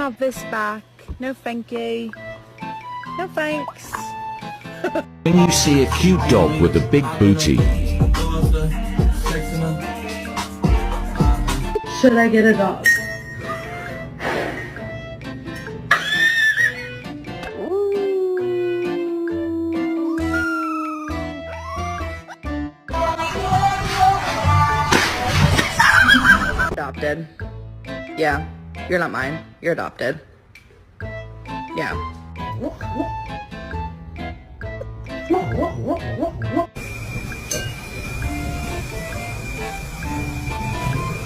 have this back. No thank you. No thanks. When you see a cute dog with a big booty, should I get a dog? Adopted. Yeah, you're not mine. You're adopted. Yeah.